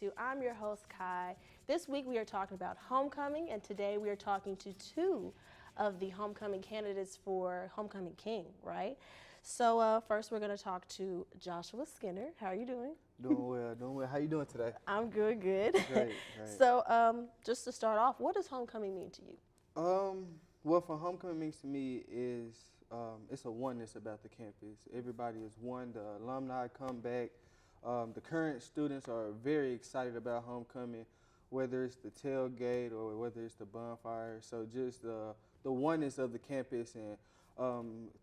122. I'm your host, Kai. This week we are talking about homecoming, and today we are talking to two of the homecoming candidates for Homecoming King, right? So first we're going to talk to Joshua Skinner. How are you doing? Doing well, doing well. How you doing today? I'm good, good. Great, great. So just to start off, what does homecoming mean to you? Well, for homecoming means to me is it's a oneness about the campus. Everybody is one. The alumni come back. The current students are very excited about homecoming, whether it's the tailgate or whether it's the bonfire. So just the oneness of the campus and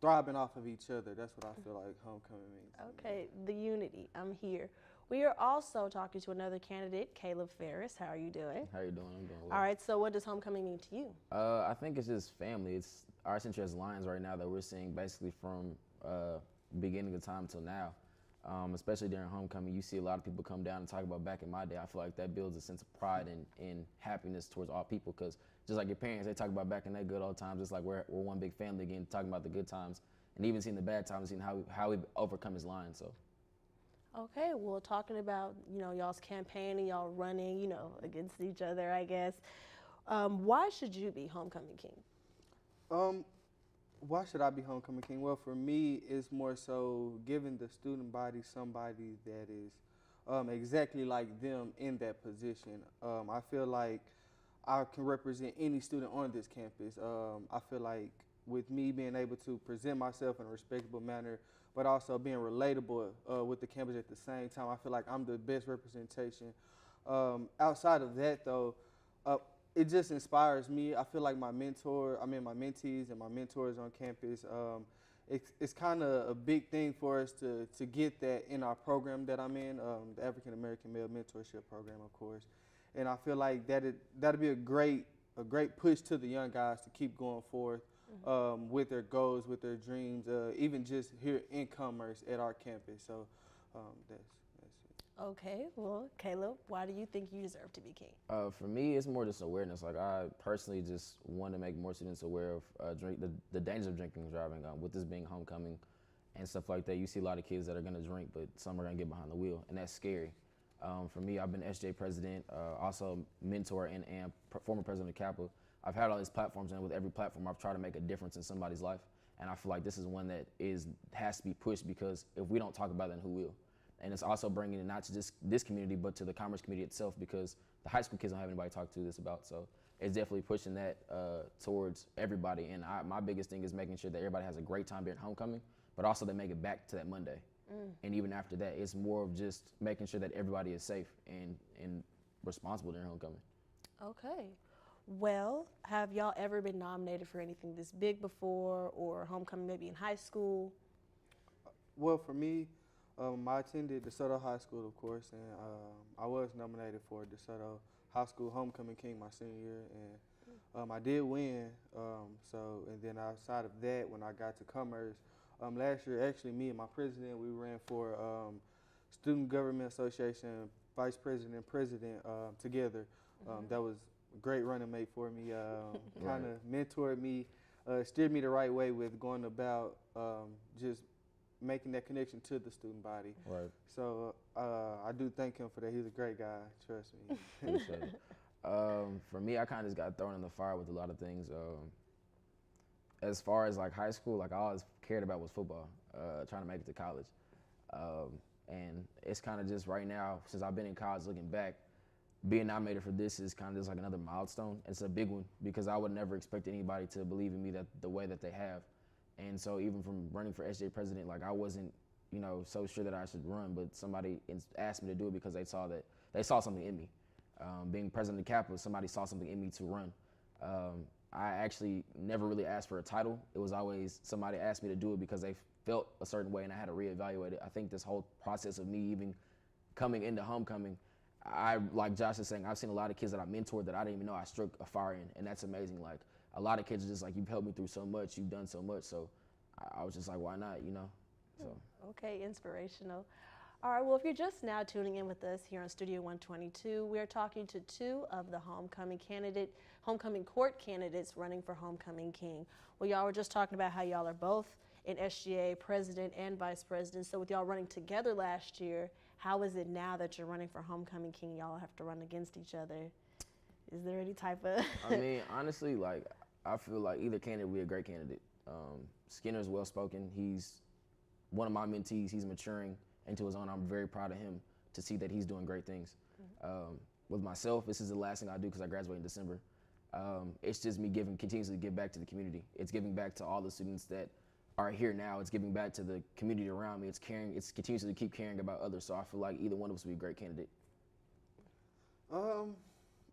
thriving off of each other. That's what I feel like homecoming means. Okay, the unity. I'm here. We are also talking to another candidate, Caleb Farris. How are you doing? How you doing? I'm doing well. All right, so what does homecoming mean to you? I think it's just family. It's our century as Lions right now that we're seeing basically from beginning of time till now. Especially during homecoming, you see a lot of people come down and talk about back in my day. I feel like that builds a sense of pride and happiness towards all people, because just like your parents, they talk about back in their good old times, just like we're one big family again, talking about the good times and even seeing the bad times, seeing how we overcome as Lions. So. Okay, well, talking about, y'all's campaign and y'all running, against each other, I guess. Why should you be Homecoming King? Why should I be homecoming king? Well, for me, it's more so giving the student body somebody that is exactly like them in that position. I feel like I can represent any student on this campus. I feel like with me being able to present myself in a respectable manner, but also being relatable with the campus at the same time, I feel like I'm the best representation. Outside of that, though, it just inspires me. I feel like my mentees and my mentors on campus, it's kind of a big thing for us to get that in our program that I'm in, the African American Male Mentorship Program, of course. And I feel like that'd be a great push to the young guys to keep going forth with their goals, with their dreams, even just here incomers at our campus. So that's it. Okay, well, Caleb, why do you think you deserve to be king? For me, it's more just awareness. Like, I personally just want to make more students aware of the dangers of drinking and driving. With this being homecoming and stuff like that, you see a lot of kids that are going to drink, but some are going to get behind the wheel, and that's scary. For me, I've been SJ president, also mentor and former president of Kappa. I've had all these platforms, and with every platform, I've tried to make a difference in somebody's life. And I feel like this is one that has to be pushed, because if we don't talk about it, then who will? And it's also bringing it not to just this community, but to the commerce community itself, because the high school kids don't have anybody to talk to this about. So it's definitely pushing that towards everybody. And my biggest thing is making sure that everybody has a great time during homecoming, but also they make it back to that Monday. And even after that, it's more of just making sure that everybody is safe and responsible during homecoming. Okay. Well, have y'all ever been nominated for anything this big before, or homecoming maybe in high school? Well, for me, I attended DeSoto High School, of course, and I was nominated for DeSoto High School Homecoming King my senior year, and I did win. And then outside of that, when I got to Commerce last year, actually, me and my president, we ran for Student Government Association Vice President and President together. That was a great running mate for me. Kind of mentored me, steered me the right way with going about just making that connection to the student body. Right. So I do thank him for that. He's a great guy, trust me. For me, I kind of just got thrown in the fire with a lot of things. As far as like high school, like I always cared about was football, trying to make it to college. And it's kind of just right now, since I've been in college, looking back, being nominated for this is kind of just like another milestone. It's a big one, because I would never expect anybody to believe in me the way that they have. And so even from running for SJ president, like I wasn't, so sure that I should run, but somebody asked me to do it because they saw something in me. Being president of Kappa, somebody saw something in me to run. I actually never really asked for a title. It was always somebody asked me to do it because they felt a certain way, and I had to reevaluate it. I think this whole process of me even coming into homecoming, like Josh is saying, I've seen a lot of kids that I mentored that I didn't even know I struck a fire in, and that's amazing. Like, a lot of kids are just like, you've helped me through so much, you've done so much, so I was just like, why not, So. Okay, inspirational. All right, well, if you're just now tuning in with us here on Studio 122, we're talking to two of the homecoming court candidates running for Homecoming King. Well, y'all were just talking about how y'all are both in SGA president and vice president. So with y'all running together last year, How is it now that you're running for homecoming king? Y'all have to run against each other. Is there any type of? I mean, honestly, like I feel like either candidate would be a great candidate. Skinner's well spoken. He's one of my mentees. He's maturing into his own. I'm very proud of him to see that he's doing great things. With myself, this is the last thing I do because I graduate in December. It's just me continuously give back to the community. It's giving back to all the students that are here now. It's giving back to the community around me. It's caring. It's continuously keep caring about others. So I feel like either one of us would be a great candidate.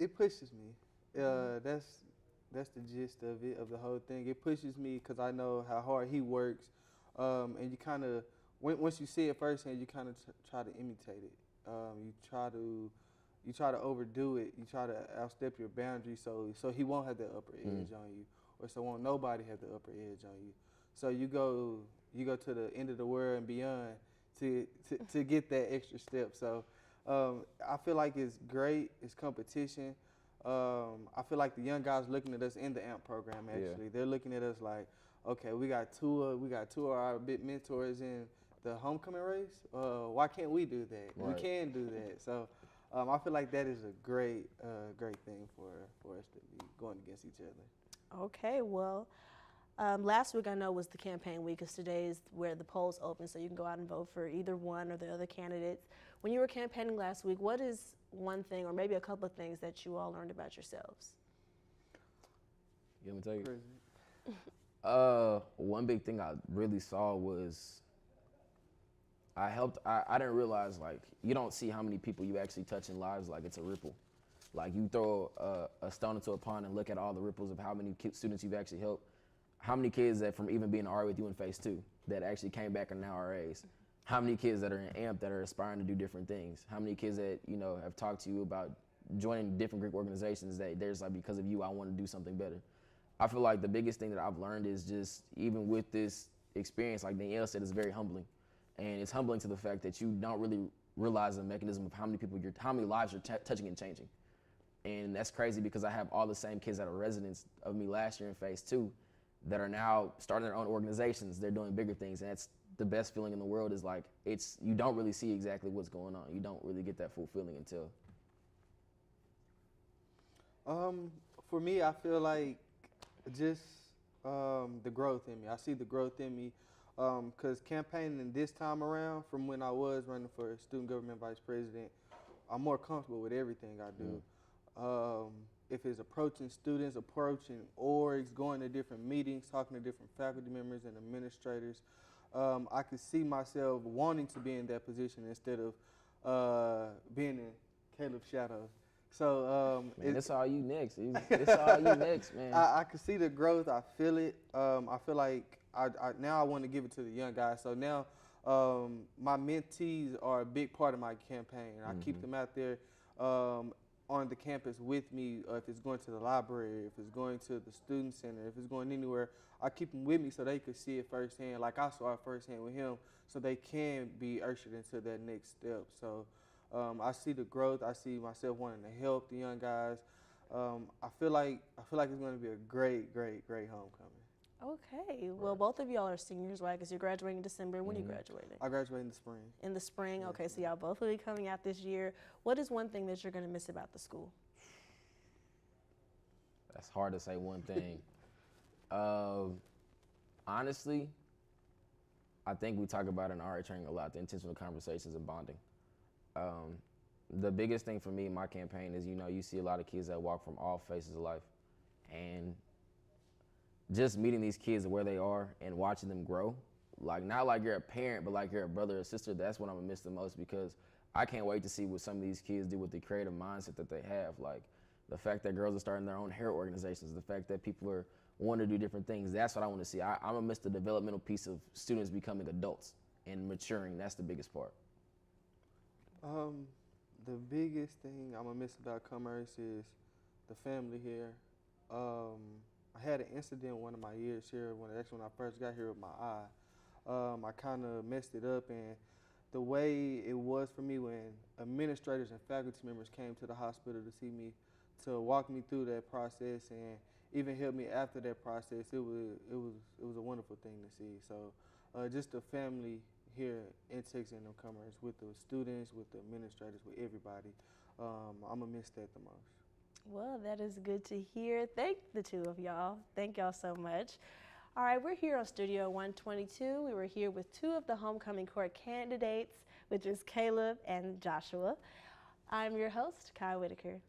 It pushes me. That's the gist of it, of the whole thing. It pushes me because I know how hard he works, and you kind of once you see it firsthand, you kind of try to imitate it. You try to overdo it. You try to outstep your boundaries, so he won't have the upper edge on you, or so won't nobody have the upper edge on you. So you go to the end of the world and beyond to get that extra step. So I feel like it's great. It's competition. I feel like the young guys looking at us in the AMP program, actually. Yeah. They're looking at us like, okay, we got two of our big mentors in the homecoming race. Why can't we do that? Right. We can do that. So I feel like that is a great thing for us to be going against each other. Okay, well, last week I know was the campaign week, because today is where the polls open, so you can go out and vote for either one or the other candidates. When you were campaigning last week, what is one thing, or maybe a couple of things, that you all learned about yourselves? You want me to tell you? One big thing I really saw was I didn't realize, like, you don't see how many people you actually touch in lives, like it's a ripple. Like, you throw a stone into a pond and look at all the ripples of how many students you've actually helped. How many kids that from even being an RA with you in phase 2 that actually came back and now RAs? How many kids that are in AMP that are aspiring to do different things? How many kids that, you know, have talked to you about joining different Greek organizations that there's like, because of you, I want to do something better. I feel like the biggest thing that I've learned is just, even with this experience, like Danielle said, it's very humbling. And it's humbling to the fact that you don't really realize the mechanism of how many lives you're touching and changing. And that's crazy, because I have all the same kids that are residents of me last year in phase 2 that are now starting their own organizations. They're doing bigger things, and that's the best feeling in the world. Is like, you don't really see exactly what's going on. You don't really get that full feeling until. For me, I feel like just the growth in me. I see the growth in me, because campaigning this time around, from when I was running for student government vice president, I'm more comfortable with everything I do. If it's approaching students, approaching orgs, going to different meetings, talking to different faculty members and administrators, I could see myself wanting to be in that position instead of being in Caleb's shadows. So man, it's all you next. It's all you next, man. I can see the growth. I feel it. I feel like now I want to give it to the young guys. So now my mentees are a big part of my campaign. I keep them out there on the campus with me. If it's going to the library, if it's going to the student center, if it's going anywhere, I keep them with me so they could see it firsthand, like I saw it firsthand with him, so they can be ushered into that next step. So I see the growth. I see myself wanting to help the young guys. I feel like it's going to be a great homecoming. Okay. Well, both of y'all are seniors, right? Because you're graduating in December. When are you graduating? I graduate in the spring. In the spring? Okay, so y'all both will be coming out this year. What is one thing that you're going to miss about the school? That's hard to say one thing. Honestly, I think we talk about in RA training a lot, the intentional conversations and bonding. The biggest thing for me in my campaign is, you see a lot of kids that walk from all phases of life. And just meeting these kids where they are and watching them grow, like, not like you're a parent, but like you're a brother or sister, that's what I'm gonna miss the most, because I can't wait to see what some of these kids do with the creative mindset that they have. Like, the fact that girls are starting their own hair organizations, the fact that people are wanting to do different things, that's what I want to see. I'm gonna miss the developmental piece of students becoming adults and maturing. That's the biggest part. The biggest thing I'm gonna miss about Commerce is the family here. I had an incident one of my years here when I first got here with my eye. I kind of messed it up, and the way it was for me when administrators and faculty members came to the hospital to see me, to walk me through that process and even help me after that process, it was a wonderful thing to see. So just the family here in Texas A&M Commerce with the students, with the administrators, with everybody. I'm going to miss that the most. Well, that is good to hear. Thank the two of y'all. Thank y'all so much. All right, we're here on Studio 122. We were here with two of the homecoming court candidates, which is Caleb and Joshua. I'm your host, Whitaker.